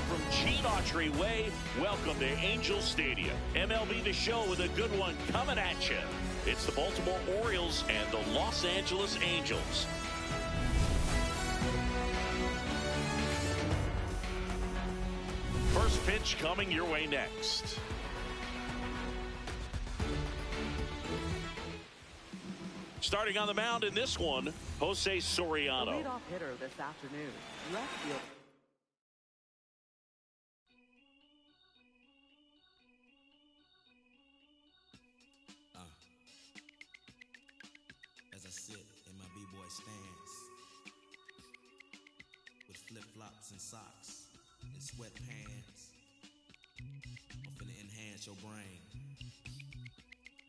From Gene Autry Way, welcome to Angel Stadium. MLB The Show with a good one coming at you. It's the Baltimore Orioles and the Los Angeles Angels. First pitch coming your way next. Starting on the mound in this one, Jose Soriano. The leadoff hitter this afternoon, left field. sit in my b-boy stance with flip-flops and socks and sweatpants. I'm finna enhance your brain.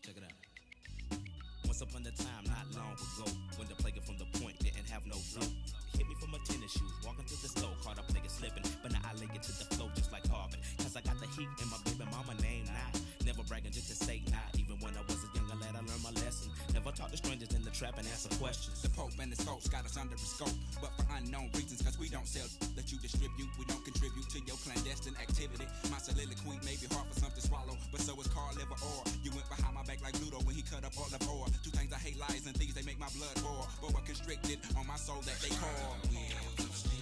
Check it out. Once upon a time, not long ago, when the player from the point didn't have no flow. He hit me from my tennis shoes, walking to the store, caught up nigga slipping, but now I lay it to the flow just like Harvard. Cause I got the heat in my baby mama name now. Never bragging just to say not. Even when I was a younger lad, I learned my lesson. Never talk to strangers in the trap and answer questions. The Pope and his folks got us under a scope, but for unknown reasons, cause we don't sell that you distribute. We don't contribute to your clandestine activity. My soliloquy may be hard for some to swallow, but so is car liver or you went behind my back like Ludo when he cut up all of ore. Two things I hate, lies and thieves, they make my blood boil. But what constricted on my soul that they call wheels of steel.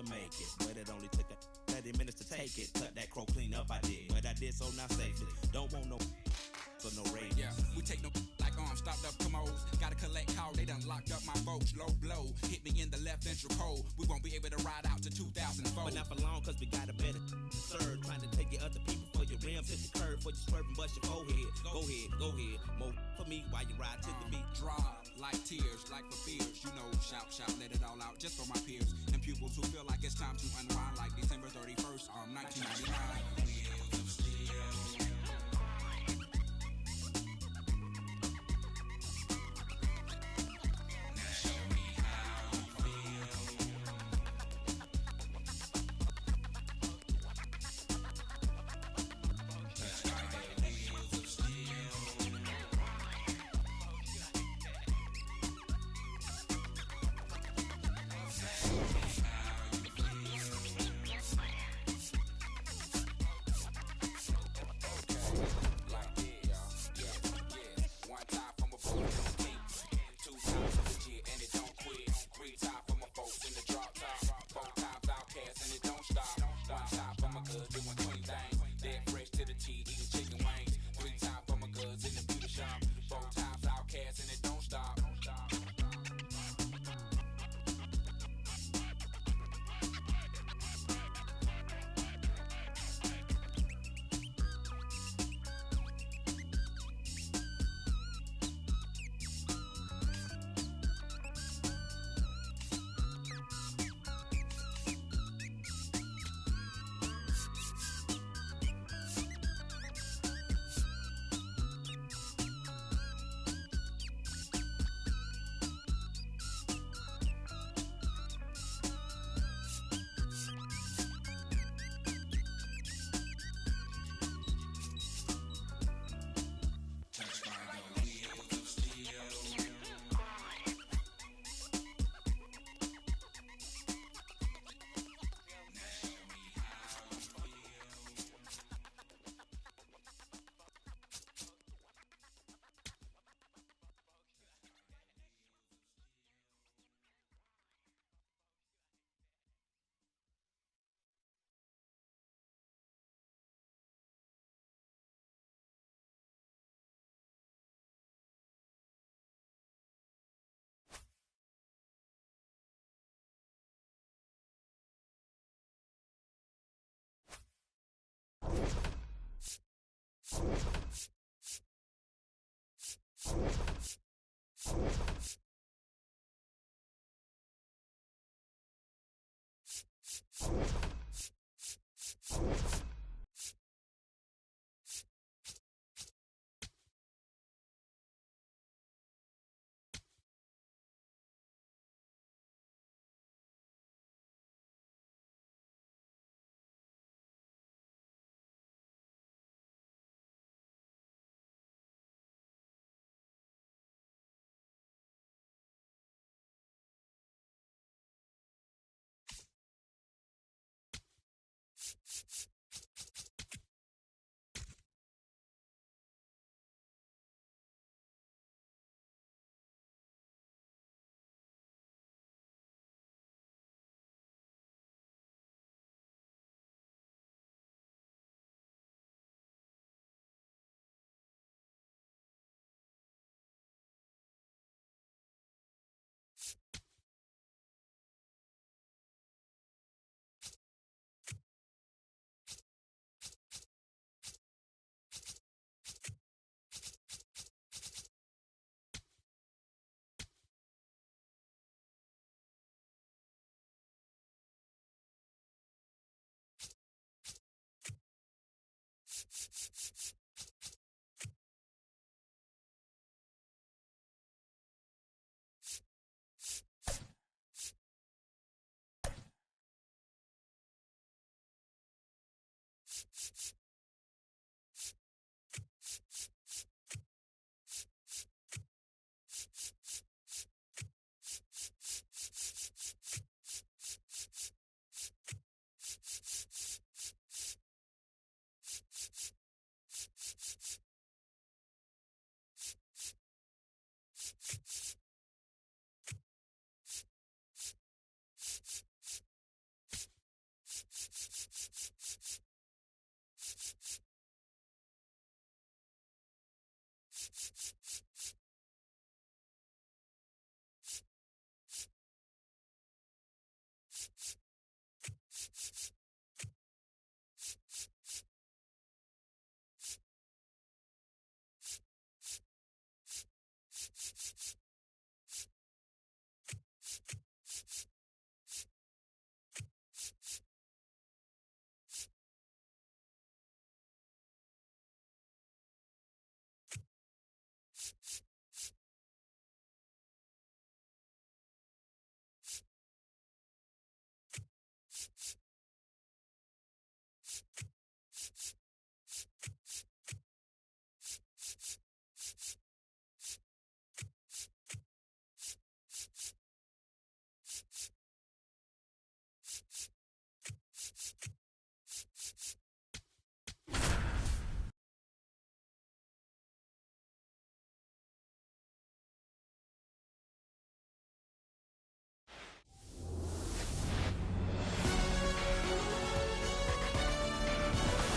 Make it, but it only took 30 minutes to take it. Cut that crow clean up, I did, but I did so now safely. Don't want no so no rage. Yeah, we take no like stopped up commodes. Gotta collect call, they done locked up my folks. Low blow, hit me in the left ventricle. We won't be able to ride out to 2004. But not for long, cause we got a better serve. Trying to take your other people for your rims, hit the curve for you swerving, bust your forehead. Go ahead, more for me while you ride to the beat. Dry like tears, like for fears. You know, shout, let it all out just for my peers and pupils who feel like it's time to unwind. Like December 31st, 1999.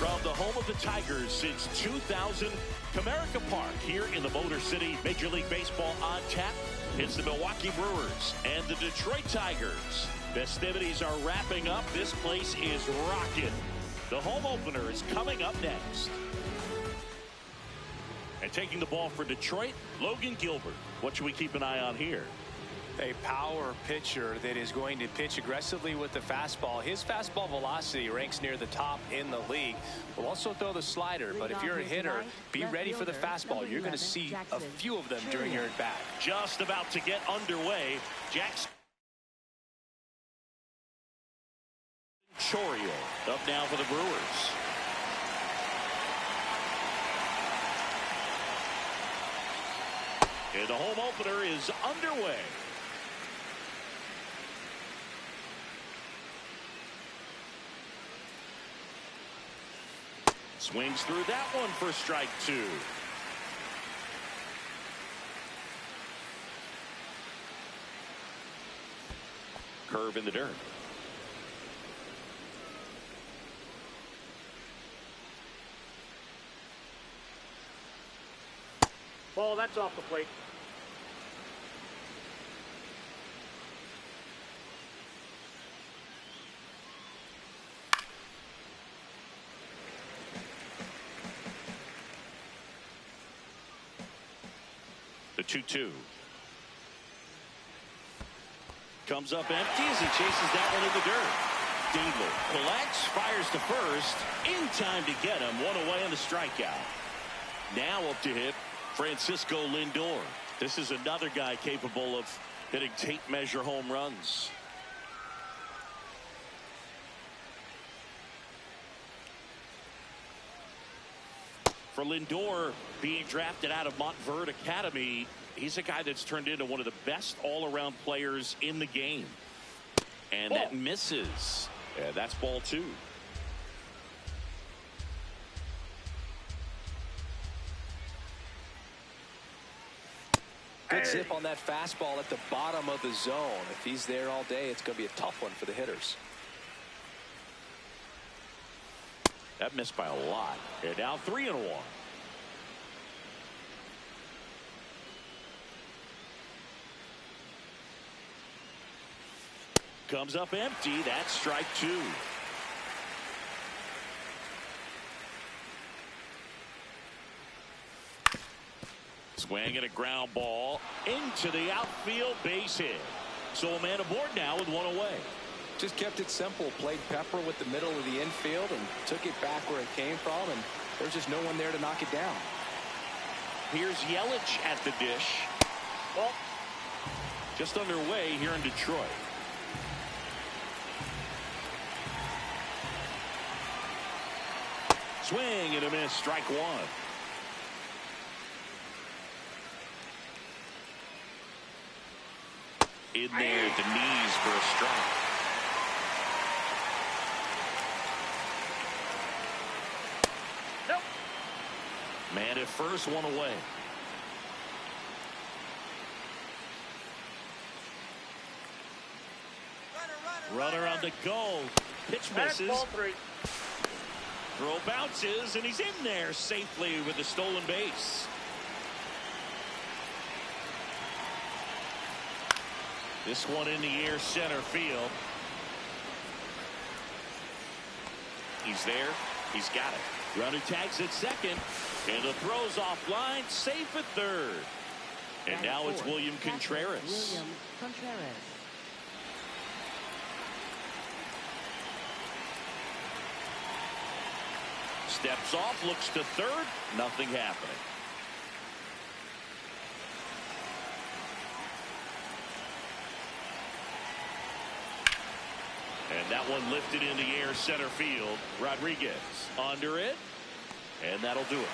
From the home of the Tigers since 2000, Comerica Park here in the Motor City. Major League Baseball on tap. It's the Milwaukee Brewers and the Detroit Tigers. Festivities are wrapping up. This place is rocking. The home opener is coming up next. And taking the ball for Detroit, Logan Gilbert. What should we keep an eye on here? A power pitcher that is going to pitch aggressively with the fastball. His fastball velocity ranks near the top in the league. Will also throw the slider, but if you're a hitter, be ready for the fastball. You're going to see a few of them during your at-bat. Just about to get underway. Jackson Chorial up now for the Brewers. And the home opener is underway. Swings through that one for strike two. Curve in the dirt. Ball, that's off the plate. The 2-2. Comes up empty as he chases that one in the dirt. Dingler collects, fires to first. In time to get him. One away on the strikeout. Now up to hit Francisco Lindor. This is another guy capable of hitting tape measure home runs. For Lindor, being drafted out of Montverde Academy, he's a guy that's turned into one of the best all-around players in the game. And that misses. Yeah, that's ball two. Good zip on that fastball at the bottom of the zone. If he's there all day, it's going to be a tough one for the hitters. That missed by a lot. And now 3-1. Comes up empty. That's strike two. Swing and a ground ball into the outfield, base hit. So a man aboard now with one away. Just kept it simple. Played pepper with the middle of the infield and took it back where it came from, and there's just no one there to knock it down. Here's Yelich at the dish. Well, just underway here in Detroit. Swing and a miss, strike one. In there at the knees for a strike. Nope. Man at first, one away. Runner on the go. Pitch misses. Ball three. Throw bounces, and he's in there safely with the stolen base. This one in the air, center field. He's there. He's got it. Runner tags at second, and the throw's offline, safe at third. And now it's William Contreras. Steps off, looks to third, nothing happening. And that one lifted in the air, center field. Rodriguez under it, and that'll do it.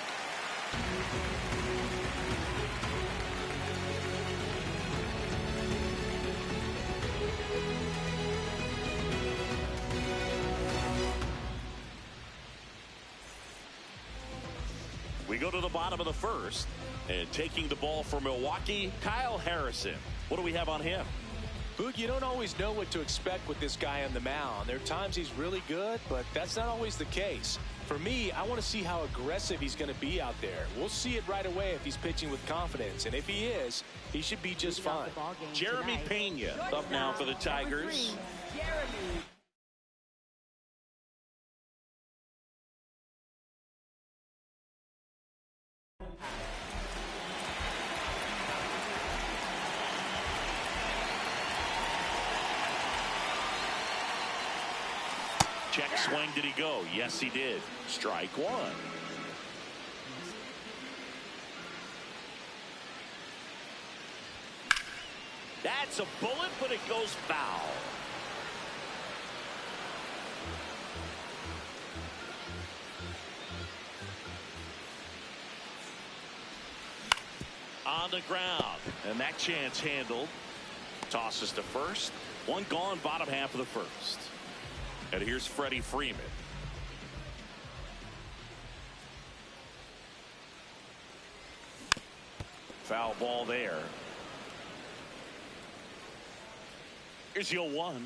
We go to the bottom of the first, and taking the ball for Milwaukee, Kyle Harrison. What do we have on him? Boog, you don't always know what to expect with this guy on the mound. There are times he's really good, but that's not always the case. For me, I want to see how aggressive he's going to be out there. We'll see it right away if he's pitching with confidence, and if he is, he should be just fine. Jeremy Pena up now for the Tigers. Check swing, did he go? Yes, he did. Strike one. That's a bullet, but it goes foul. On the ground, and that chance handled. Tosses to first. One gone, bottom half of the first. And here's Freddie Freeman. Foul ball there. Here's 0-1.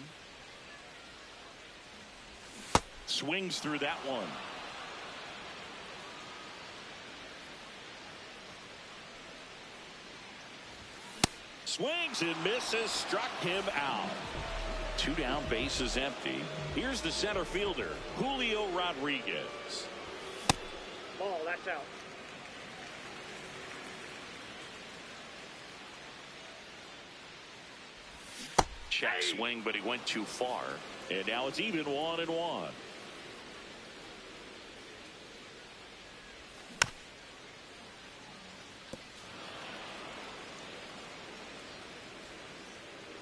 Swings through that one. Swings and misses, struck him out. Two down, bases empty. Here's the center fielder, Julio Rodriguez. Ball, that's out. Check swing, but he went too far. And now it's even 1-1.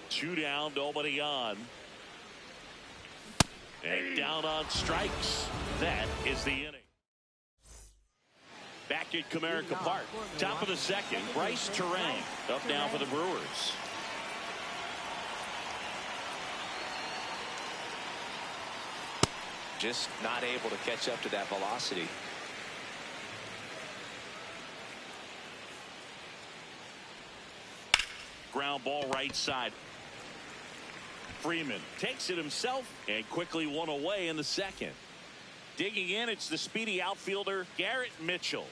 Two down, nobody on. And down on strikes. That is the inning. Back at Comerica Park. Top of the second. Bryce Terang up now for the Brewers. Just not able to catch up to that velocity. Ground ball right side. Freeman takes it himself and quickly one away in the second. Digging in, it's the speedy outfielder Garrett Mitchell.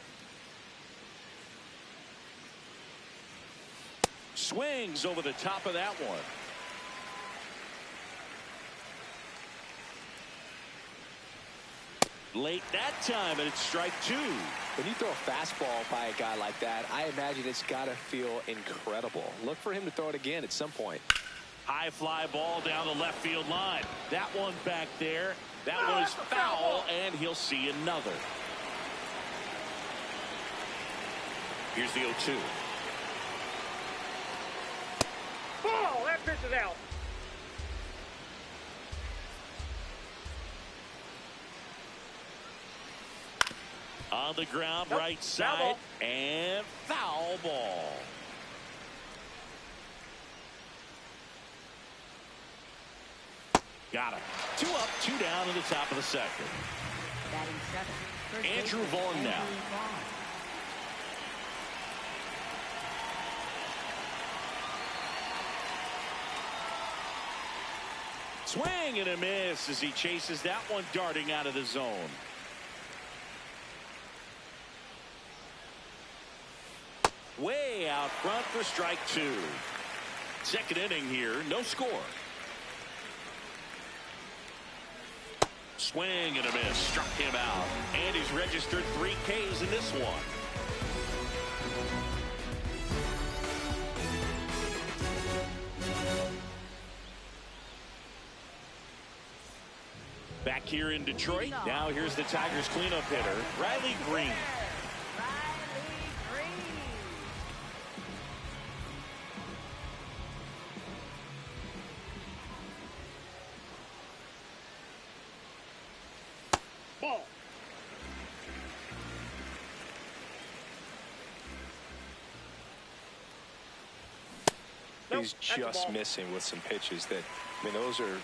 Swings over the top of that one. Late that time, and it's strike two. When you throw a fastball by a guy like that, I imagine it's got to feel incredible. Look for him to throw it again at some point. High fly ball down the left field line. That one back there. That one is foul, and he'll see another. Here's the 0-2. Ball, that pitch is out. On the ground, right side, and foul ball. Got him. 2 up, 2 down in the top of the second. Batting seventh. Andrew Vaughn now. Swing and a miss as he chases that one darting out of the zone. Way out front for strike two. Second inning here, no score. Swing and a miss, struck him out. And he's registered 3 Ks in this one. Back here in Detroit, now here's the Tigers cleanup hitter, Riley Green. Ball. He's just missing with some pitches that, I mean,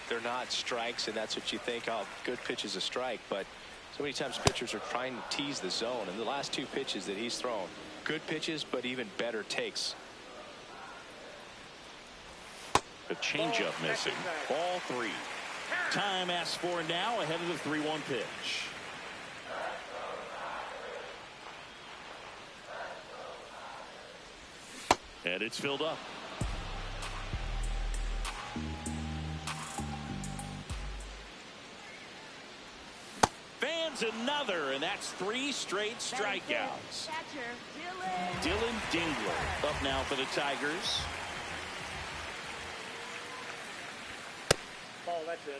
they're not strikes, and that's what you think, oh, good pitch is a strike, but so many times pitchers are trying to tease the zone, and the last 2 pitches that he's thrown, good pitches, but even better takes. The changeup missing. Ball 3. Time asked for now ahead of the 3-1 pitch. And it's filled up. Fans another, and that's 3 straight strikeouts. Dylan Dingler up now for the Tigers. Ball, that's in.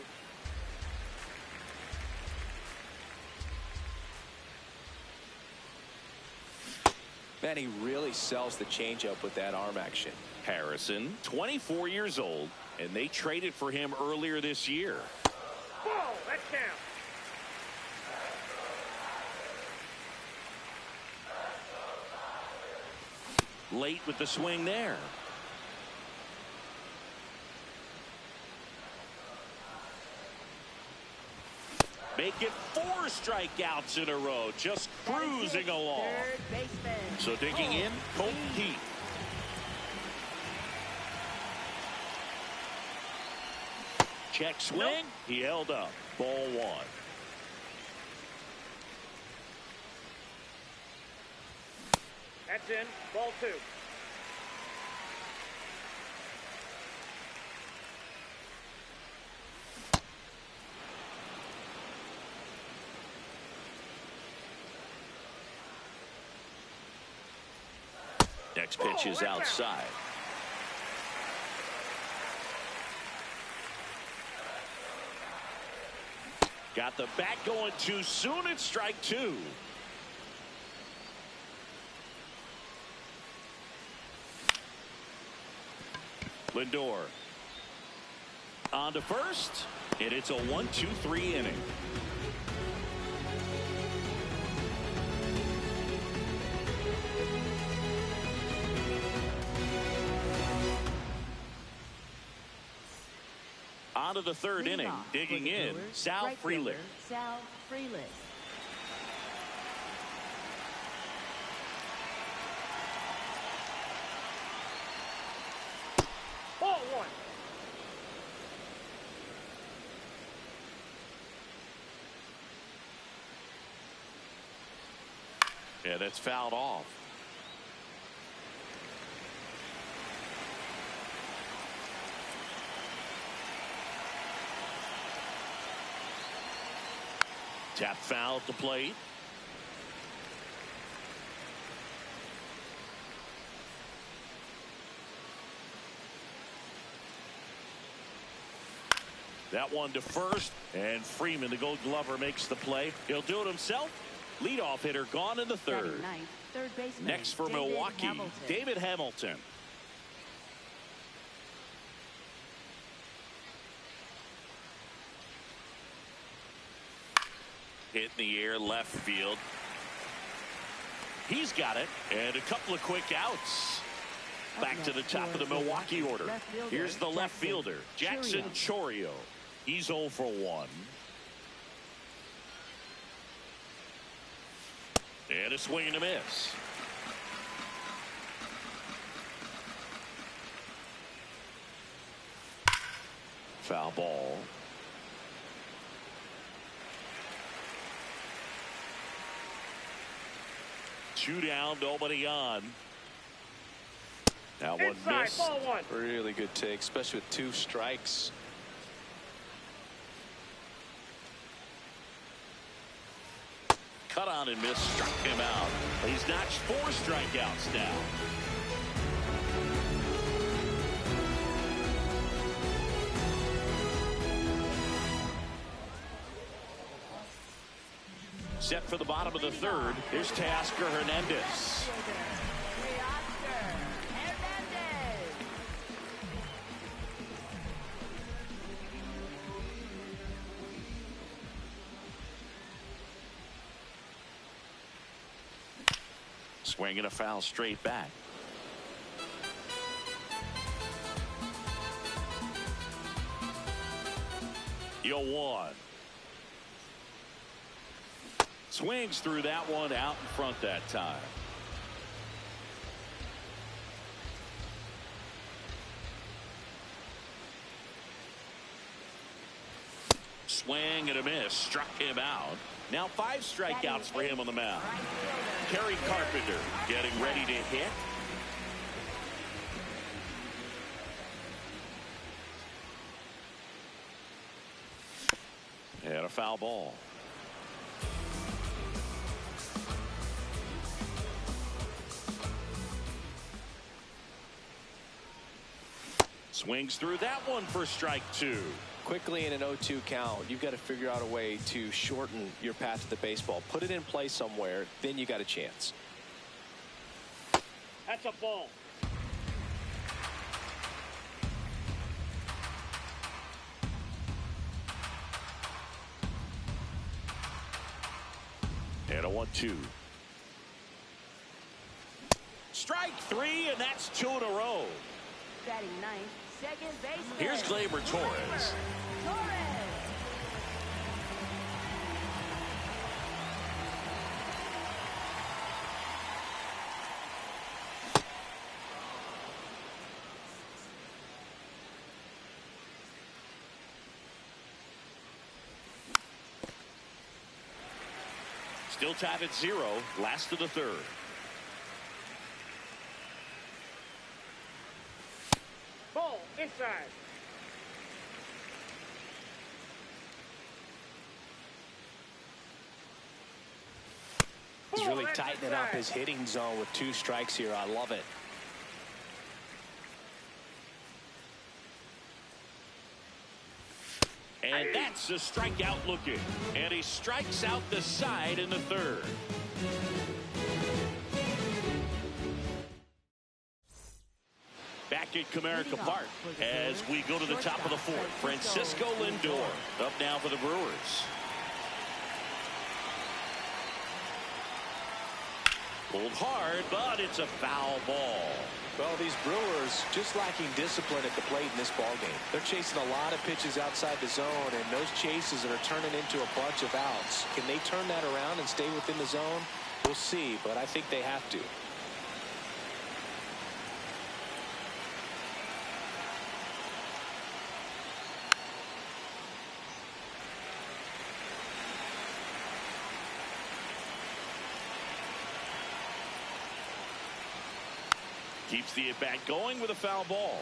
Man, he really sells the changeup with that arm action. Harrison, 24 years old, and they traded for him earlier this year. Ball, that's down. Late with the swing there. Make it 4 strikeouts in a row, just cruising along. So digging in, Colton Heath. Check swing, he held up. Ball 1. That's in. Ball 2. Next pitch is outside. Got the bat going too soon. It's strike 2. Lindor on to first, and it's a 1-2-3 inning. On to the 3rd inning, digging in, Sal Frelick. Sal Frelick. Ball 1. Yeah, that's fouled off. Tap foul at the plate. That one to first, and Freeman, the Gold Glover, makes the play. He'll do it himself. Leadoff hitter gone in the third. Ninth, third baseman, Next for David Milwaukee, Hamilton. David Hamilton. Hit in the air, left field. He's got it, and a couple of quick outs. Back to the top of the Milwaukee order. Here's the left fielder, Jackson Chourio. He's 0 for 1. And a swing and a miss. Foul ball. Two down, nobody on. Now one Inside, miss. ball one. Really good take, especially with 2 strikes. Cut on and miss, struck him out. He's notched 4 strikeouts now. Set for the bottom of the third. Here's Teoscar Hernandez. Swinging a foul straight back. Yo one. Swings through that one out in front that time. Swing and a miss. Struck him out. Now 5 strikeouts for him on the mound. Kerry Carpenter getting ready to hit. And a foul ball. Swings through that one for strike 2. Quickly in an 0-2 count, you've got to figure out a way to shorten your path to the baseball. Put it in play somewhere, then you got a chance. That's a ball. And a 1-2. Strike 3, and that's 2 in a row. Batting ninth, second baseman. Here's Gleyber Torres. Still tied at 0, last of the third. Ball inside. He's Ball, really that's tightening up inside. his hitting zone with 2 strikes here. I love it. And that's a strikeout looking. And he strikes out the side in the third. Back at Comerica Park as we go to the top of the fourth. Francisco Lindor up now for the Brewers. Pulled hard, but it's a foul ball. Well, these Brewers just lacking discipline at the plate in this ballgame. They're chasing a lot of pitches outside the zone, and those chases are turning into a bunch of outs. Can they turn that around and stay within the zone? We'll see, but I think they have to. Keeps the at-bat going with a foul ball.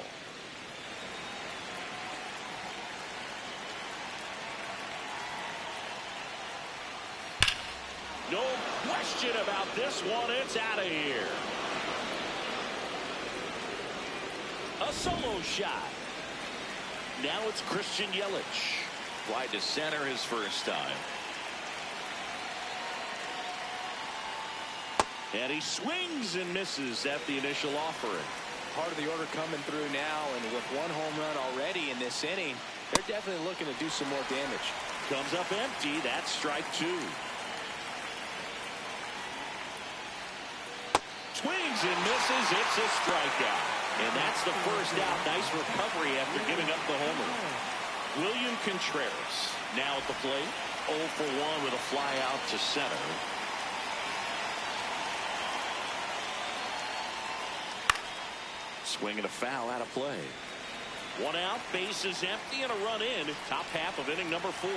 No question about this one. It's out of here. A solo shot. Now it's Christian Yelich. Wide to center his first time. And he swings and misses at the initial offering. Part of the order coming through now, and with one home run already in this inning, they're definitely looking to do some more damage. Comes up empty. That's strike two. Swings and misses. It's a strikeout. And that's the first out. Nice recovery after giving up the homer. William Contreras now at the plate. 0 for 1 with a fly out to center. Swing and a foul out of play. One out, bases empty, and a run in. Top half of inning number 4.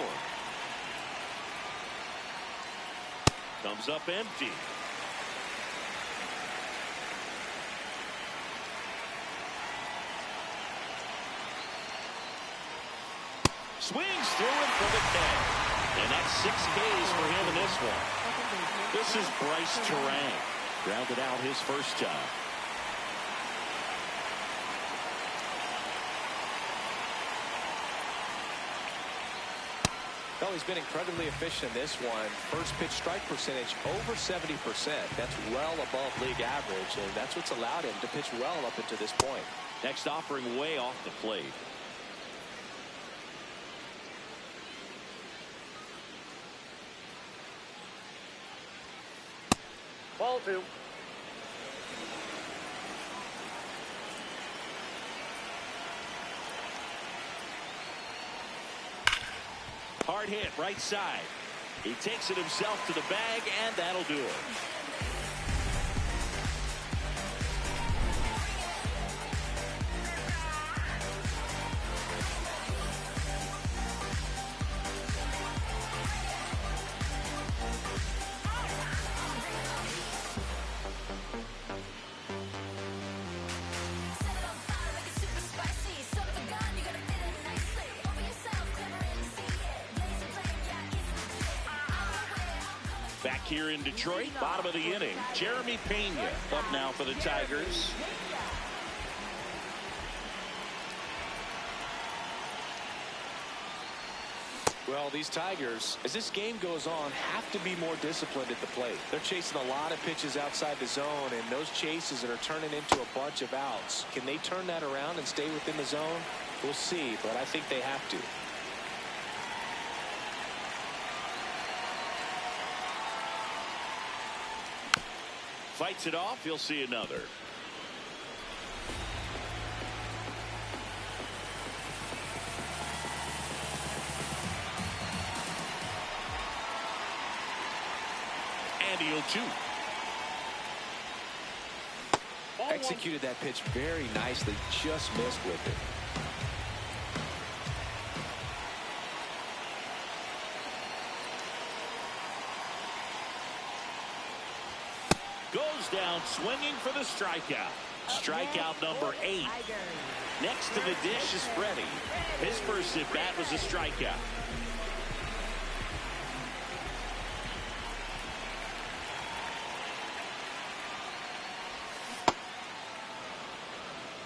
Comes up empty. Swings through it for the 10. And that's 6 Ks for him in this one. This is Bryce Terang. Grounded out his first time. Well, he's been incredibly efficient in this one. First pitch strike percentage over 70%. That's well above league average, and that's what's allowed him to pitch well up until this point. Next offering way off the plate. Ball 2. Hard hit right side. He takes it himself to the bag, and that'll do it. Back here in Detroit, bottom of the inning, Jeremy Pena up now for the Tigers. Well, these Tigers, as this game goes on, have to be more disciplined at the plate. They're chasing a lot of pitches outside the zone, and those chases are turning into a bunch of outs. Can they turn that around and stay within the zone? We'll see, but I think they have to. Fights it off. He'll see another. And he'll shoot. Executed that pitch very nicely. Just missed with it. Goes down swinging for the strikeout. Strikeout number 8. Next to the dish is Freddie. His first at bat was a strikeout.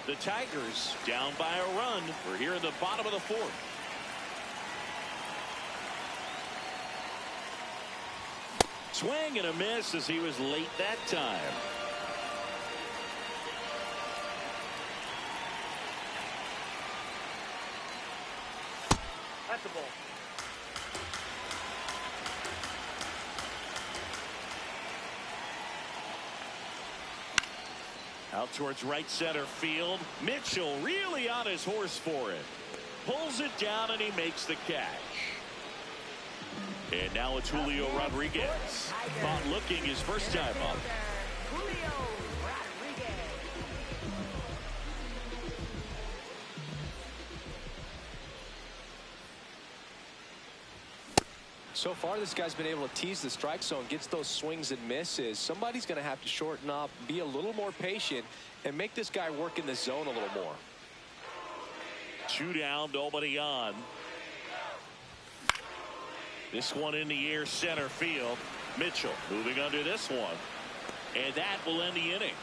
The Tigers down by a run. We're here in the bottom of the 4th. Swing and a miss as he was late that time. That's the ball. Out towards right center field. Mitchell really on his horse for it. Pulls it down and he makes the catch. And now it's Julio Rodriguez. Caught looking his first time up. So far, this guy's been able to tease the strike zone, gets those swings and misses. Somebody's going to have to shorten up, be a little more patient, and make this guy work in the zone a little more. 2 down, nobody on. This one in the air center field. Mitchell moving under this one. And that will end the inning.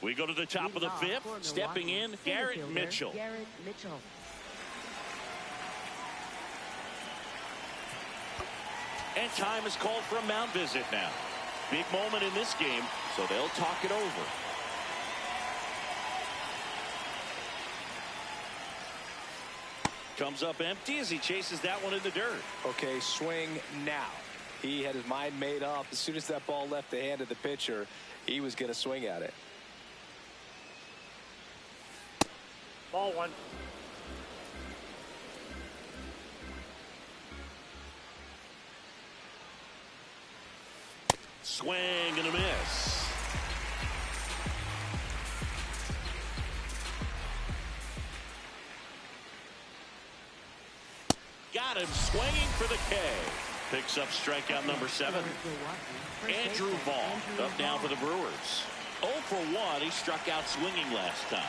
We go to the top of the fifth. Stepping in, Garrett Mitchell. Garrett Mitchell. And time is called for a mound visit now. Big moment in this game, so they'll talk it over. Comes up empty as he chases that one in the dirt. Okay, swing now. He had his mind made up. As soon as that ball left the hand of the pitcher, he was going to swing at it. Ball one. Swing and a miss. Got him swinging for the K. Picks up strikeout number 7. Andrew Vaughn up now for the Brewers. 0 for 1. He struck out swinging last time.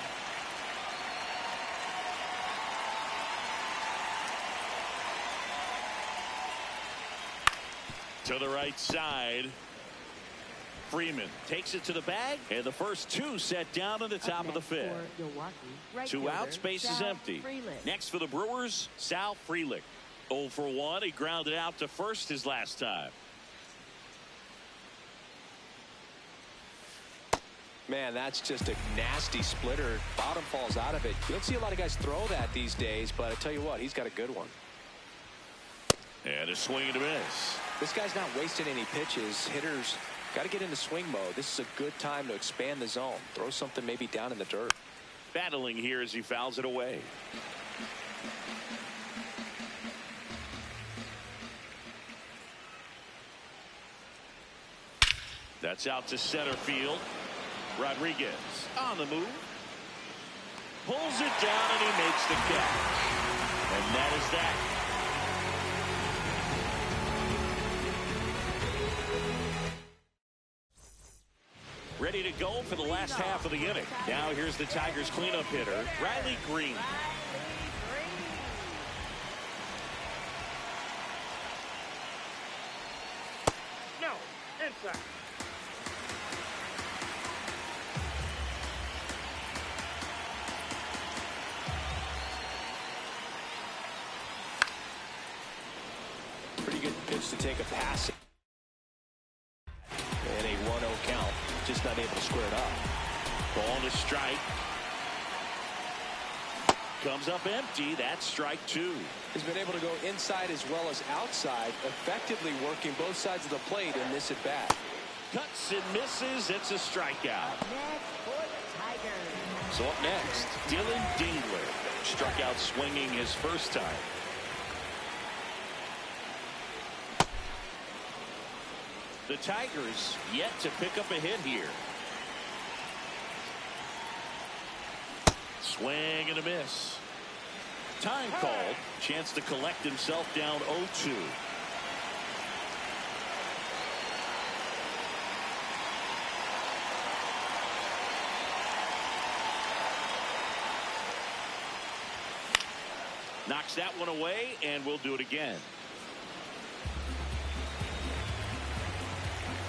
To the right side. Freeman takes it to the bag, and the first 2 set down in the top of the fifth. 2 outs, base is empty. Next for the Brewers, Sal Frelick. 0 for 1. He grounded out to first his last time. Man, that's just a nasty splitter. Bottom falls out of it. You don't see a lot of guys throw that these days, but I tell you what, he's got a good one. And a swing and a miss. This guy's not wasting any pitches. Hitters got to get into swing mode. This is a good time to expand the zone. Throw something maybe down in the dirt. Battling here as he fouls it away. That's out to center field. Rodriguez on the move. Pulls it down and he makes the catch. And that is that. Ready to go for the last half of the inning. Now here's the Tigers cleanup hitter, Riley Green. No, inside. Pretty good pitch to take a pass. And a 1-0 count. Just not able to square it up. Ball to strike. Comes up empty. That's strike 2. He's been able to go inside as well as outside, effectively working both sides of the plate in this at bat. Cuts and misses. It's a strikeout. Next for the Tigers. So up next, Dylan Dingler. Struck out swinging his first time. The Tigers yet to pick up a hit here. Swing and a miss. Time called. Chance to collect himself down 0-2. Knocks that one away, and we'll do it again.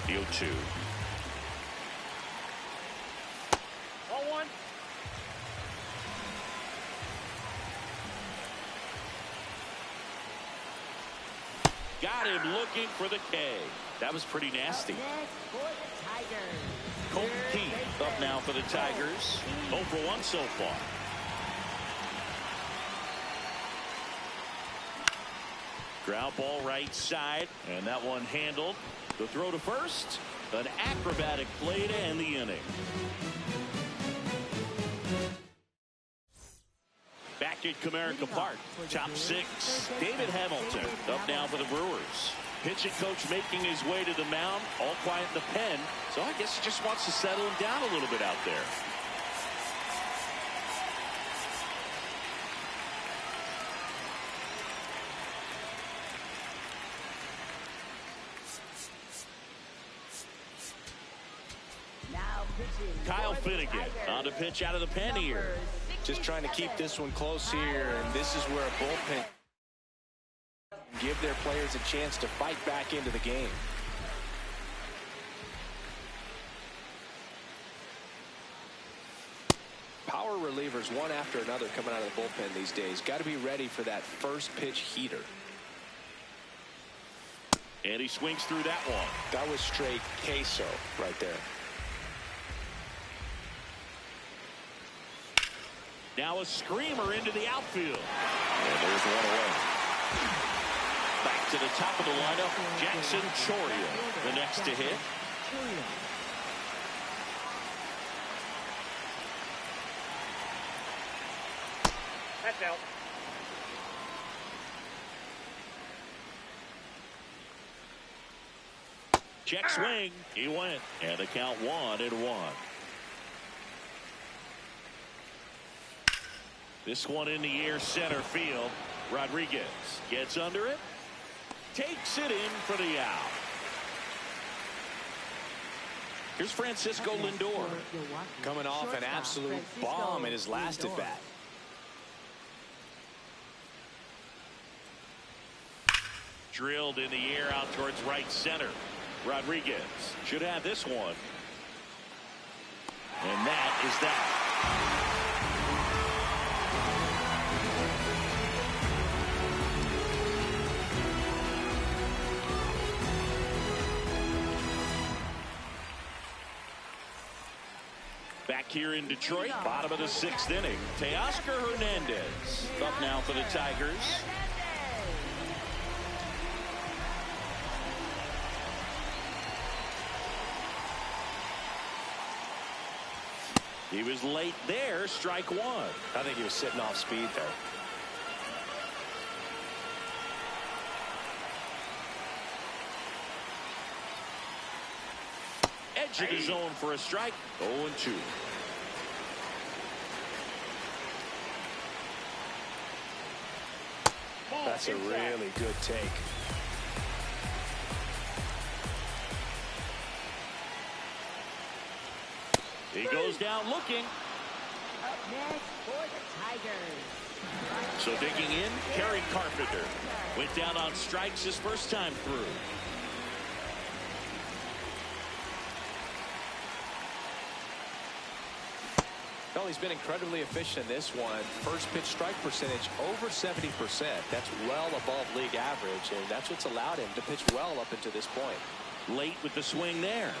The 0-2. Ball one. Got him looking for the K. That was pretty nasty. Next for the Tigers. Colton Keith up now for the Tigers. 0 for 1 so far. Ground ball right side, and that one handled. The throw to first. An acrobatic play to end the inning. Back at Comerica Park, top 6. David Hamilton up now for the Brewers. Pitching coach making his way to the mound, all quiet in the pen. So I guess he just wants to settle him down a little bit out there. Now pitching Kyle for the Finnegan Tigers. on to pitch out of the pen here. Just trying to keep this one close here, and this is where a bullpen give their players a chance to fight back into the game. Power relievers one after another coming out of the bullpen these days. Got to be ready for that first pitch heater. And he swings through that one. That was straight queso right there. Now a screamer into the outfield. And there's one away. Back to the top of the lineup, Jackson Chourio, the next to hit. That's out. Check swing. He went. And the count 1-1. This one in the air center field. Rodriguez gets under it. Takes it in for the out. Here's Francisco Lindor. Coming off an absolute bomb in his last at bat. Drilled in the air out towards right center. Rodriguez should have this one. And that is that. Back here in Detroit, bottom of the 6th inning. Teoscar Hernandez up now for the Tigers. He was late there, strike one. I think he was sitting off speed there. Edge of the zone for a strike. 0-2. That's a really good take. He goes down looking. Up next for the Tigers. So digging in, Kerry Carpenter. Went down on strikes his first time through. Well, he's been incredibly efficient in this one. First pitch strike percentage over 70%. That's well above league average, and that's what's allowed him to pitch well up until this point. Late with the swing there.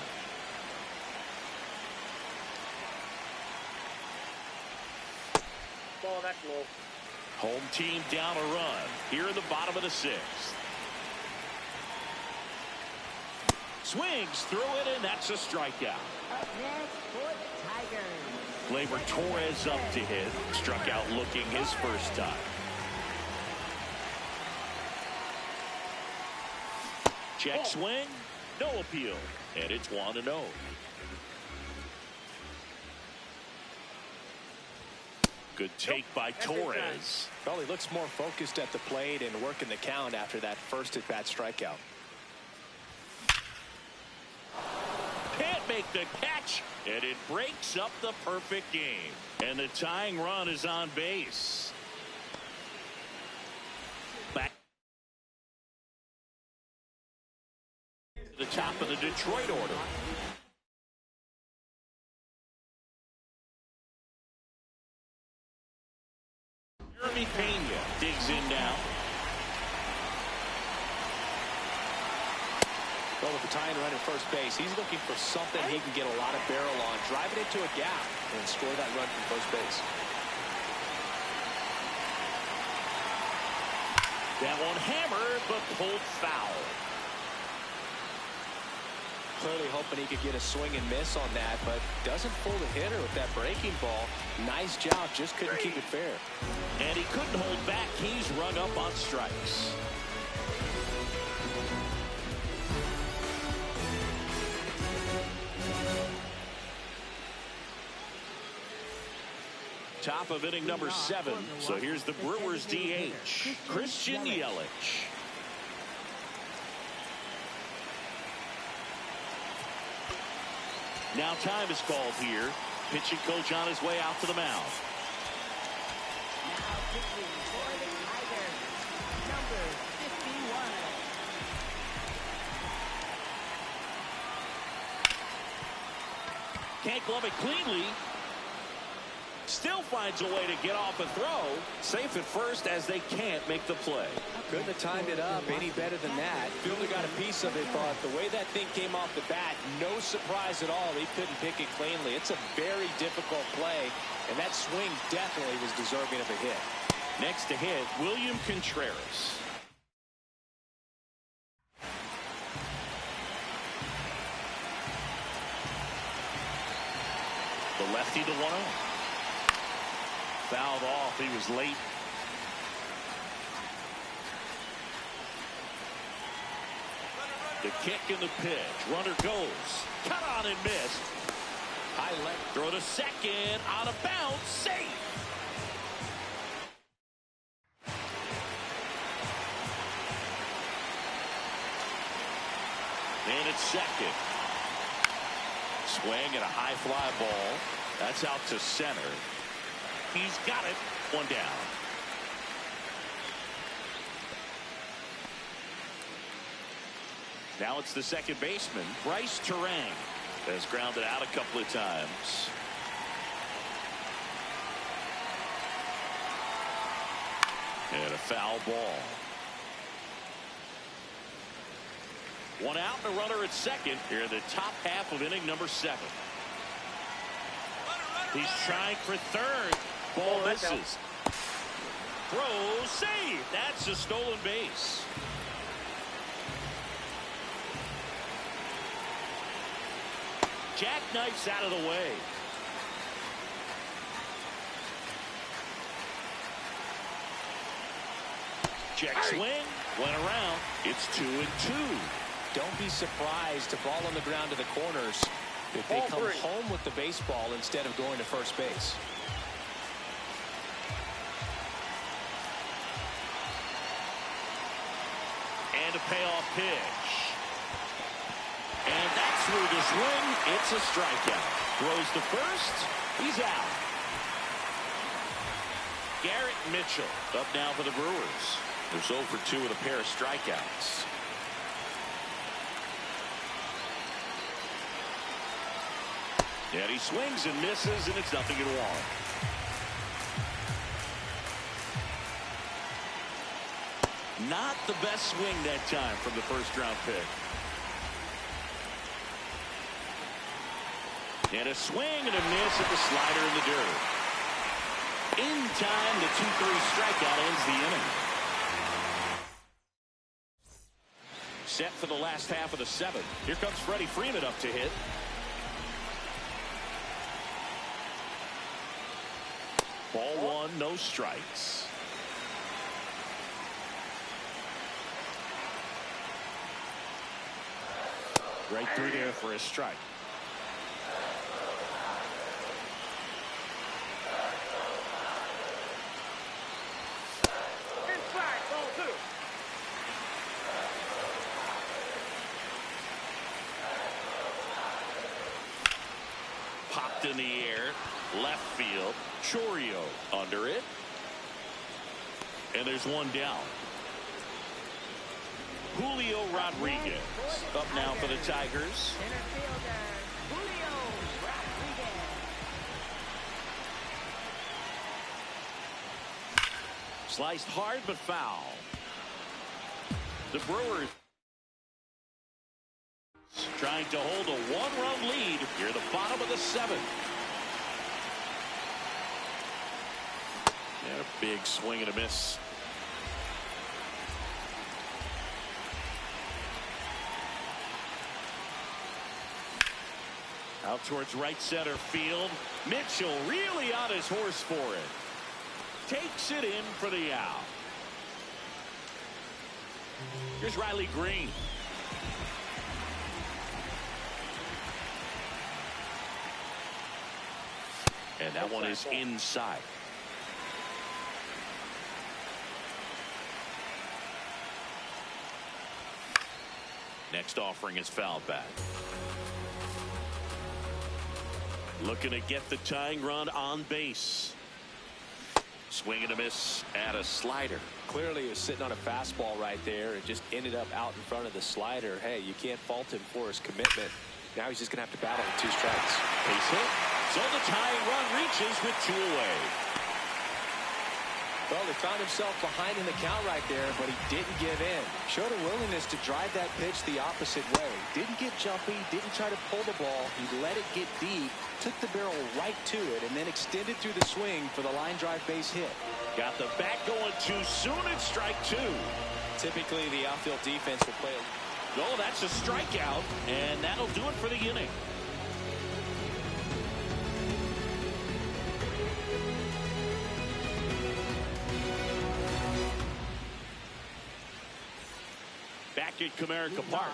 Ball that low. Home team down a run here in the bottom of the 6th. Swings through it, and that's a strikeout. Up next for the Tigers. Gleyber Torres up to hit. Struck out looking his first time. Check swing. No appeal. And it's 1-0. Good take by Torres. Well, he looks more focused at the plate and working the count after that first at-bat strikeout. Can't make the catch, and it breaks up the perfect game. And the tying run is on base. Back to the top of the Detroit order. Jeremy Pena digs in now. Well, with the tying run at first base, he's looking for something he can get a lot of barrel on, drive it into a gap, and score that run from first base. That one hammered, but pulled foul. Clearly hoping he could get a swing and miss on that, but doesn't fool the hitter with that breaking ball. Nice job, just couldn't keep it fair. And he couldn't hold back. He's rung up on strikes. Top of inning number 7. So here's the Brewers DH, Christian Yelich. Now time is called here. Pitching coach on his way out to the mound. Pitching for the Tigers, number 51. Can't glove it cleanly. Still finds a way to get off a throw. Safe at first as they can't make the play. Couldn't have timed it up any better than that. Fielder got a piece of it, but the way that thing came off the bat, no surprise at all. He couldn't pick it cleanly. It's a very difficult play, and that swing definitely was deserving of a hit. Next to hit, William Contreras. The lefty to 1-0. Fouled off. He was late. The kick and the pitch. Runner goes. Cut on and missed. High left. Throw to second. Out of bounds. Safe. And it's second. Swing and a high fly ball. That's out to center. He's got it. One down. Now it's the second baseman, Bryce Terang, has grounded out a couple of times. And a foul ball. One out and a runner at second here in the top half of inning number 7. He's trying for third. Ball misses. Throw, save. That's a stolen base. Jackknifes out of the way. Check swing. Went around. It's 2-2. Don't be surprised to ball on the ground to the corners if they come home with the baseball instead of going to first base. And a payoff pitch. And that's through the swing. It's a strikeout. Throws to first. He's out. Garrett Mitchell up now for the Brewers. They're 0 for 2 with a pair of strikeouts. And he swings and misses, and it's 0-1. Not the best swing that time from the first-round pick. And a swing and a miss at the slider in the dirt. In time, the 2-3 strikeout ends the inning. Set for the last half of the 7th. Here comes Freddie Freeman up to hit. Ball 1, no strikes. Right through there for a strike. Inside, ball 2. Popped in the air. Left field. Chorio under it. And there's one down. Julio Rodriguez up now for the Tigers. Center fielder, Julio Rodriguez. Sliced hard but foul. The Brewers trying to hold a 1-run lead here at the bottom of the 7th. And a big swing and a miss. Out towards right center field. Mitchell really on his horse for it. Takes it in for the out. Here's Riley Green. And that one is inside. Next offering is fouled back. Looking to get the tying run on base. Swing and a miss at a slider. Clearly he was sitting on a fastball right there and just ended up out in front of the slider. Hey, you can't fault him for his commitment. Now he's just going to have to battle with 2 strikes. Base hit. So the tying run reaches with 2 away. Well, he found himself behind in the count right there, but he didn't give in. Showed a willingness to drive that pitch the opposite way. Didn't get jumpy, didn't try to pull the ball. He let it get deep, took the barrel right to it, and then extended through the swing for the line drive base hit. Got the bat going too soon. It's strike 2. Typically, the outfield defense will play. Oh, that's a strikeout, and that'll do it for the inning. Back at Comerica Park,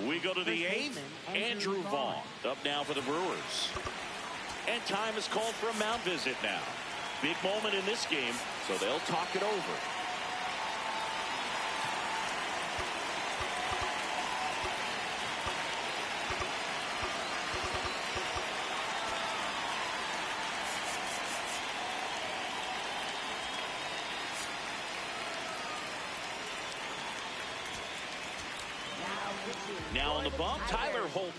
we go to the 8th. Andrew Vaughn up now for the Brewers. And time is called for a mound visit now. Big moment in this game, so they'll talk it over. Now on the bump, Tyler Holton.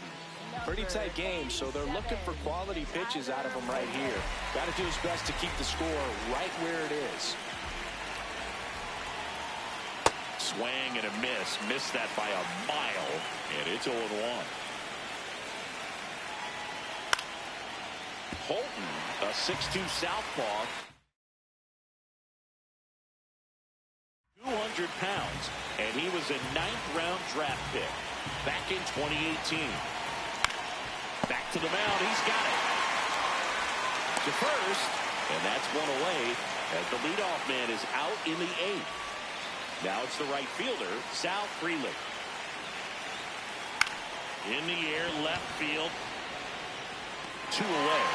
Pretty tight game, so they're looking for quality pitches out of him right here. Got to do his best to keep the score right where it is. Swing and a miss. Missed that by a mile, and it's 0-1. Holton, a 6'2 southpaw. 200 pounds, and he was a 9th-round draft pick back in 2018. Back to the mound. He's got it. To first, and that's 1 away as the leadoff man is out in the 8th. Now it's the right fielder, Sal Frelick. In the air, left field. 2 away.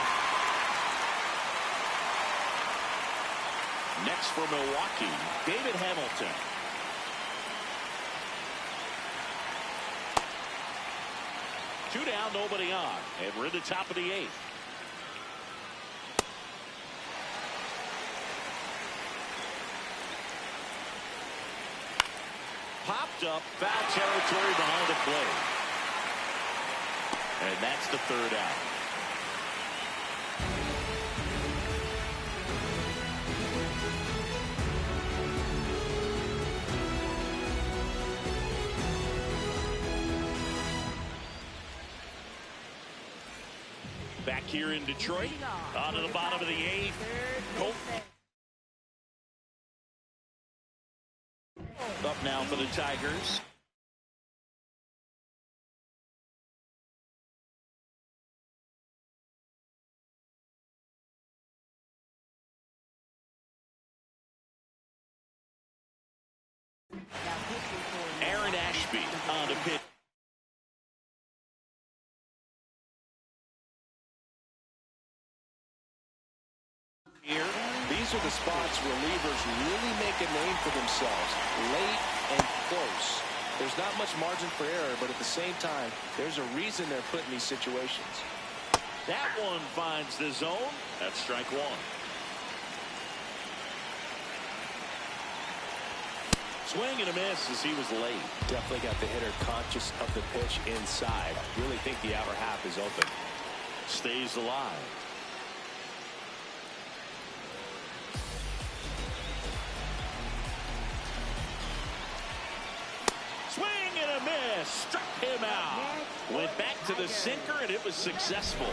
Next for Milwaukee, David Hamilton. Two down, nobody on, and we're at the top of the 8th. Popped up, foul territory behind the plate. And that's the 3rd out. Back here in Detroit, on to the bottom of the 8th. Colton. Up now for the Tigers. Aaron Ashby on to pitch. Here, these are the spots relievers really make a name for themselves, late and close. There's not much margin for error, but at the same time, there's a reason they're put in these situations. That one finds the zone. That's strike 1. Swing and a miss as he was late. Definitely got the hitter conscious of the pitch inside. Really think the outer half is open. Stays alive. Swing and a miss. Struck him out. Went back to the sinker, and it was successful.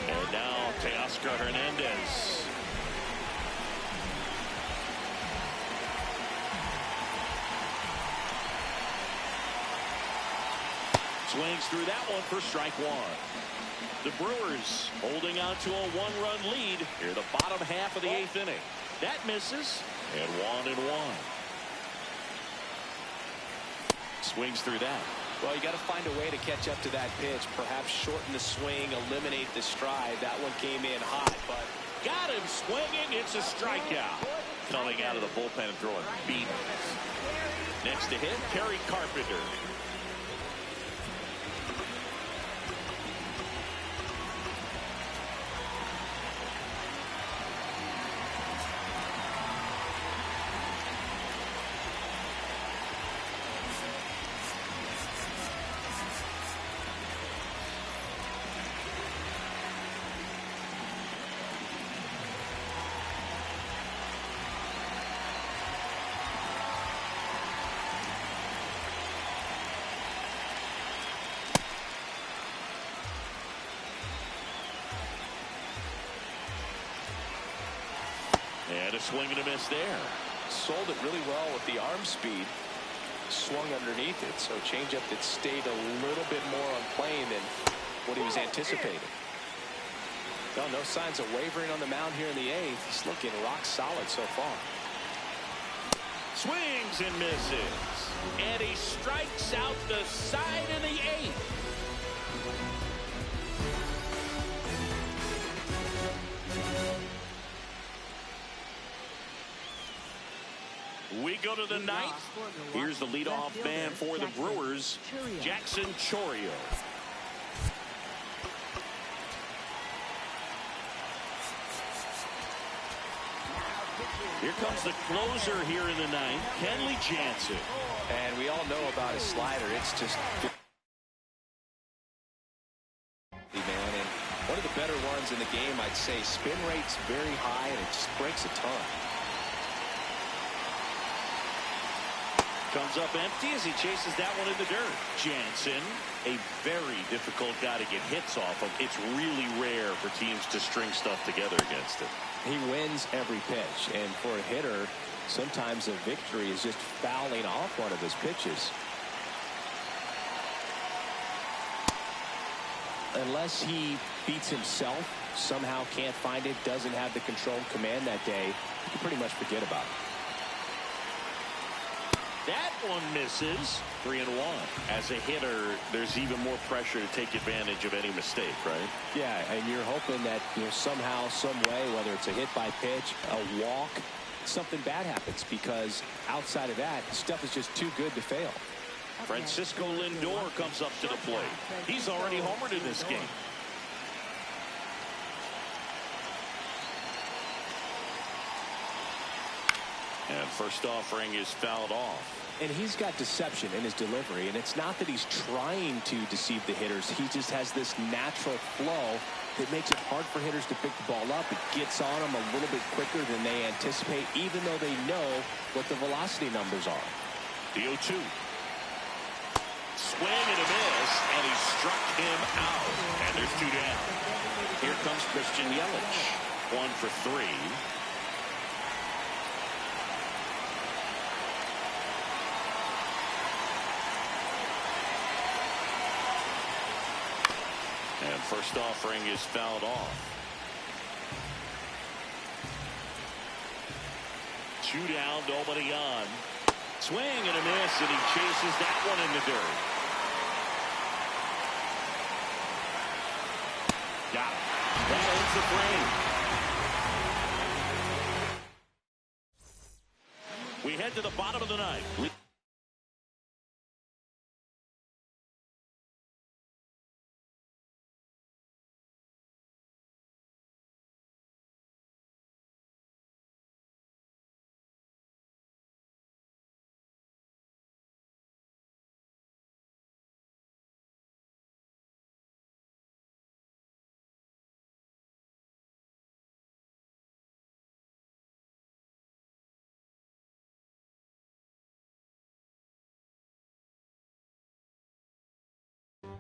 And now Teoscar Hernandez. Swings through that one for strike 1. The Brewers holding on to a 1-run lead here the bottom half of the 8th inning. That misses, and 1-1. Swings through that. Well, you got to find a way to catch up to that pitch. Perhaps shorten the swing, eliminate the stride. That one came in hot, but got him swinging. It's a strikeout. Coming out of the bullpen and throwing beatings. Next to hit, Kerry Carpenter. a swing and a miss there. Sold it really well with the arm speed. Swung underneath it, so changeup that stayed a little bit more on plane than what he was anticipating. Well, no signs of wavering on the mound here in the eighth. He's looking rock solid so far. Swings and misses. And he strikes out the side in the eighth. We go to the ninth. Here's the leadoff man for the Brewers, Jackson Chourio. Here comes the closer here in the ninth, Kenley Jansen. And we all know about his slider. It's just man, and one of the better ones in the game, I'd say. Spin rate's very high, and it just breaks a ton. Comes up empty as he chases that one in the dirt. Jansen, a very difficult guy to get hits off of. It's really rare for teams to string stuff together against him. He wins every pitch, and for a hitter, sometimes a victory is just fouling off one of his pitches. Unless he beats himself, somehow can't find it, doesn't have the controlled command that day, you can pretty much forget about it. That one misses. 3-1. As a hitter, there's even more pressure to take advantage of any mistake, right? Yeah, and you're hoping that, somehow, some way, whether it's a hit by pitch, a walk, something bad happens, because outside of that, stuff is just too good to fail. Francisco Lindor comes up to the plate. He's already homered in this game. And first offering is fouled off. And he's got deception in his delivery, and it's not that he's trying to deceive the hitters. He just has this natural flow that makes it hard for hitters to pick the ball up. It gets on them a little bit quicker than they anticipate, even though they know what the velocity numbers are. The 0-2. Swing and a miss, and he struck him out. And there's 2 down. Here comes Christian Yelich. 1 for 3. And first offering is fouled off. 2 down, nobody on. Swing and a miss, and he chases that one in the dirt. Got it. That ends the frame. We head to the bottom of the ninth.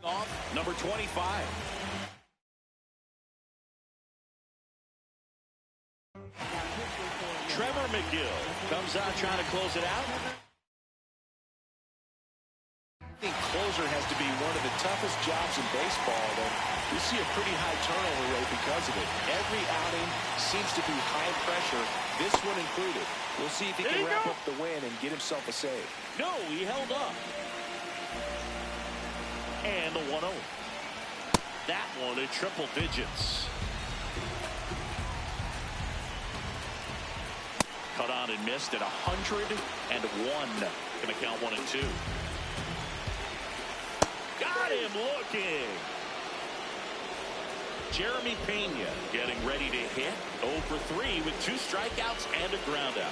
Off number 25. Trevor McGill comes out trying to close it out. I think closer has to be one of the toughest jobs in baseball, and we see a pretty high turnover rate because of it. Every outing seems to be high pressure, this one included. We'll see if he can wrap up the win and get himself a save. No, he held up. And the 1-0. That one in triple digits. Cut on and missed at 101. Going to count 1 and 2. Got him looking. Jeremy Pena getting ready to hit. 0 for 3 with 2 strikeouts and a ground out.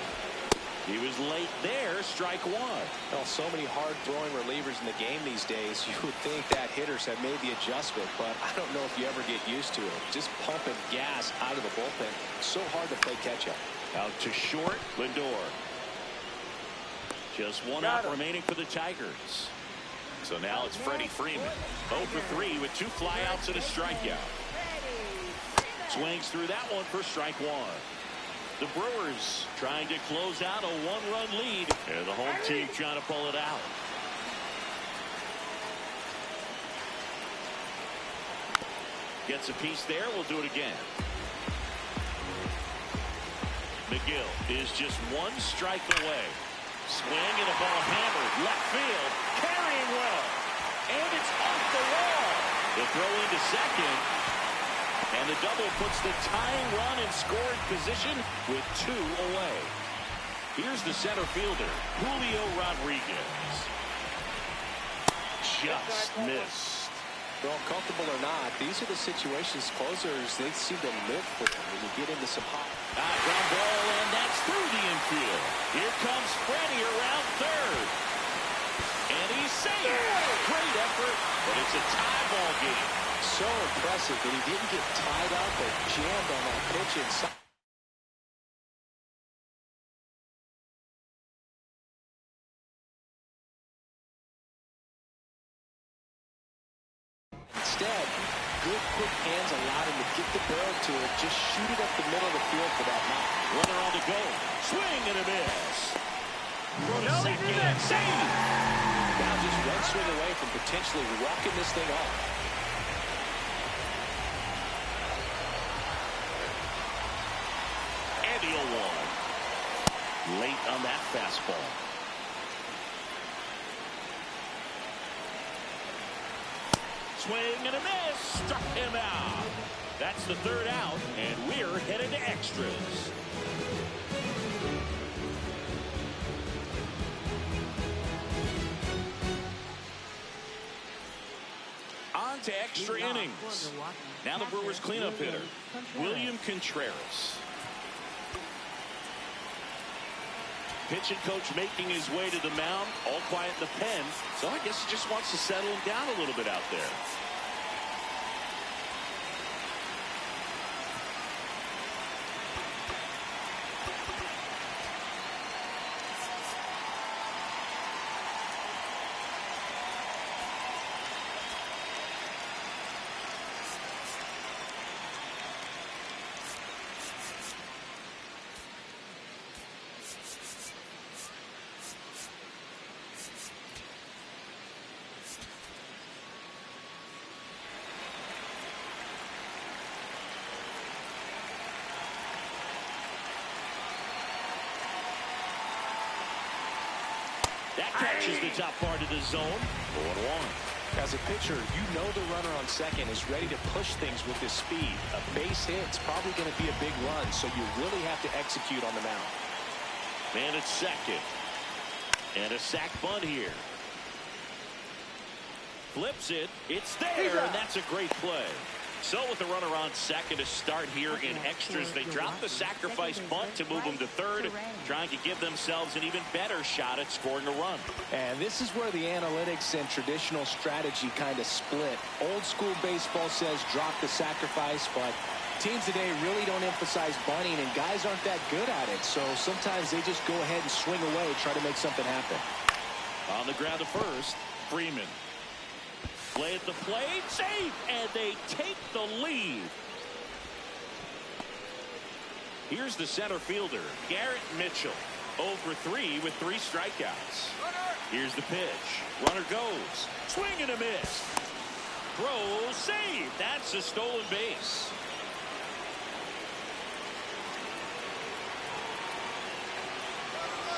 He was late there, strike 1. Well, so many hard-throwing relievers in the game these days, you would think that hitters have made the adjustment, but I don't know if you ever get used to it. Just pumping gas out of the bullpen. So hard to play catch-up. Out to short, Lindor. Just 1 out remaining for the Tigers. So now it's Freddie Freeman. 0 for 3 with 2 flyouts and a strikeout. Swings through that one for strike 1. The Brewers trying to close out a one-run lead, and the home team trying to pull it out. Gets a piece there. We'll do it again. McGill is just one strike away. Swing and a ball hammered left field, carrying well, and it's off the wall. The throw into second, and the double puts the tying run in scoring position with 2 away. Here's the center fielder, Julio Rodriguez. Just missed. Well, comfortable or not, these are the situations closers they seem to live for when you get into some hot. Ground ball, and that's through the infield. Here comes Freddie around third. And he's safe. Great effort, but it's a tie ball game. So impressive that he didn't get tied up or jammed on that pitch inside. Instead, good quick hands allowed him to get the barrel to it, just shoot it up the middle of the field for that knock. Runner on the go. Swing and a miss. Throw to second. Save. Now just one swing away from potentially walking this thing off. And the 0-1. Late on that fastball. Swing and a miss. Struck him out. That's the third out, and we're headed to extras. On to extra innings. Now the Brewers cleanup hitter, William Contreras. Pitching coach making his way to the mound, all quiet in the pen. So I guess he just wants to settle him down a little bit out there. That catches the top part of the zone. 0-1. As a pitcher, you know the runner on second is ready to push things with his speed. A base hit is probably going to be a big run, so you really have to execute on the mound. Man at second. And a sac bunt here. Flips it. It's there, and that's a great play. So with the runner on second to start here in extras, they drop the sacrifice bunt to move them to third, trying to give themselves an even better shot at scoring a run. And this is where the analytics and traditional strategy kind of split. Old school baseball says drop the sacrifice, but teams today really don't emphasize bunting, and guys aren't that good at it. So sometimes they just go ahead and swing away, try to make something happen. On the ground to first, Freeman. Play at the plate, safe, and they take the lead. Here's the center fielder, Garrett Mitchell. 0 for 3 with 3 strikeouts. Here's the pitch. Runner goes. Swing and a miss. Throw, save. That's a stolen base.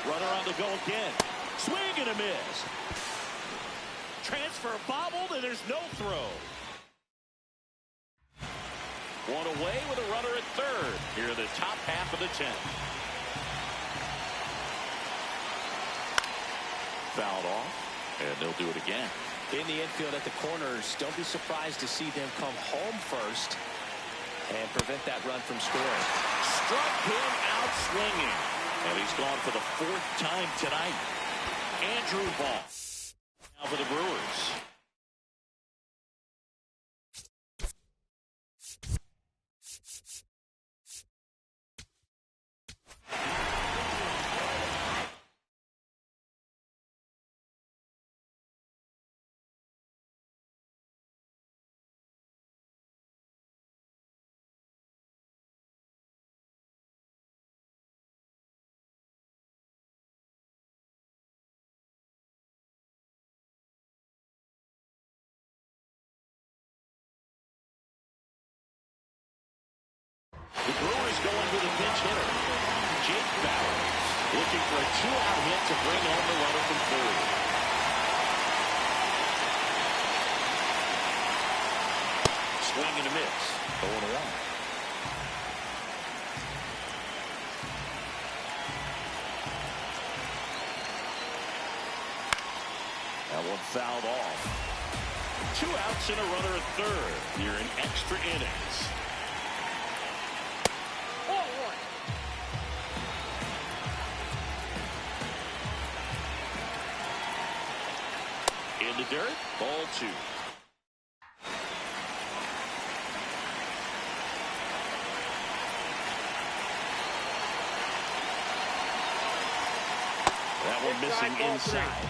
Runner on the go again. Swing and a miss. Transfer bobbled, and there's no throw. One away with a runner at third. Here in the top half of the 10th. Fouled off, and they'll do it again. In the infield at the corners, don't be surprised to see them come home first and prevent that run from scoring. Struck him out swinging, and he's gone for the 4th time tonight. Andrew Vaughn. Now for the Brewers. with a pinch hitter. Jake Bowers looking for a two-out hit to bring home the runner from third. Swing and a miss. 0-1. That one fouled off. 2 outs and a runner at third. You're in extra innings. 0-1. In the dirt, ball 2. That one missing inside.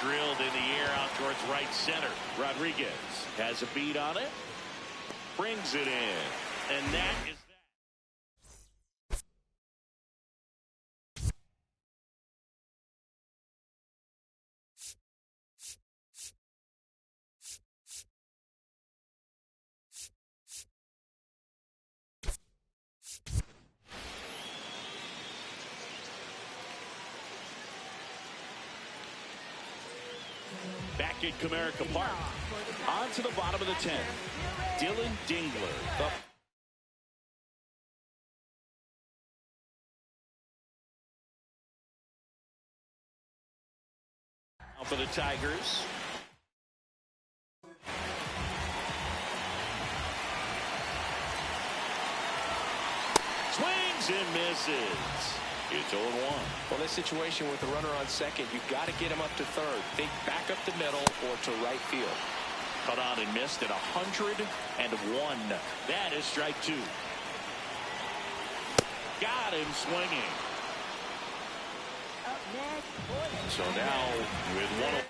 Drilled in the air out towards right center. Rodriguez has a beat on it. Brings it in. And that is back at Comerica Park. On to the bottom of the 10th. Dylan Dingler. For the Tigers. Swings and misses. It's 0-1. Well, this situation with the runner on second, you've got to get him up to third. Think back up the middle or to right field. Cut on and missed at 101. That is strike 2. Got him swinging. Up next. So now with 1.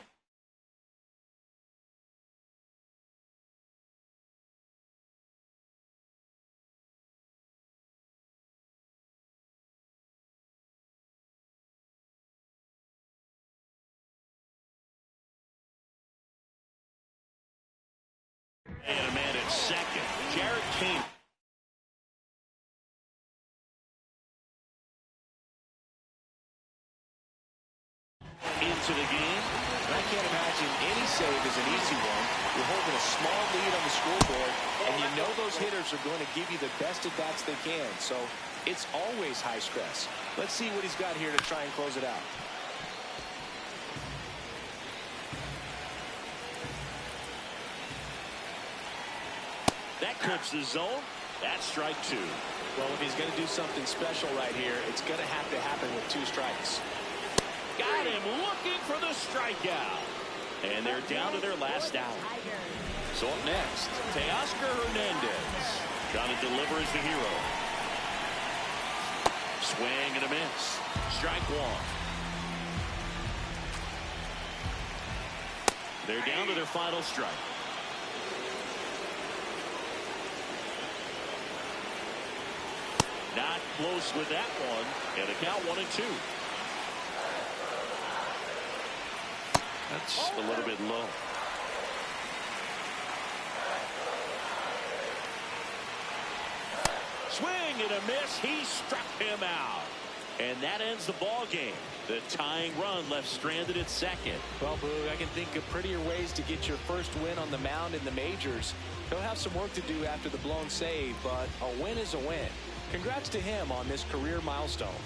And a man at second. Jarrett Kane. Into the game. I can't imagine any save is an easy one. You're holding a small lead on the scoreboard, and you know those hitters are going to give you the best at bats they can. So it's always high stress. Let's see what he's got here to try and close it out. That clips the zone. That's strike 2. Well, if he's going to do something special right here, it's going to have to happen with 2 strikes. Got him looking for the strikeout. And they're down to their last out. So up next, Teoscar Hernandez. Trying to deliver as the hero. Swing and a miss. Strike 1. They're down to their final strike. Not close with that one. And a count 1-2. That's a little bit low. Swing and a miss. He struck him out. And that ends the ball game. The tying run left stranded at second. Well, Boog, I can think of prettier ways to get your first win on the mound in the majors. He'll have some work to do after the blown save, but a win is a win. Congrats to him on this career milestone.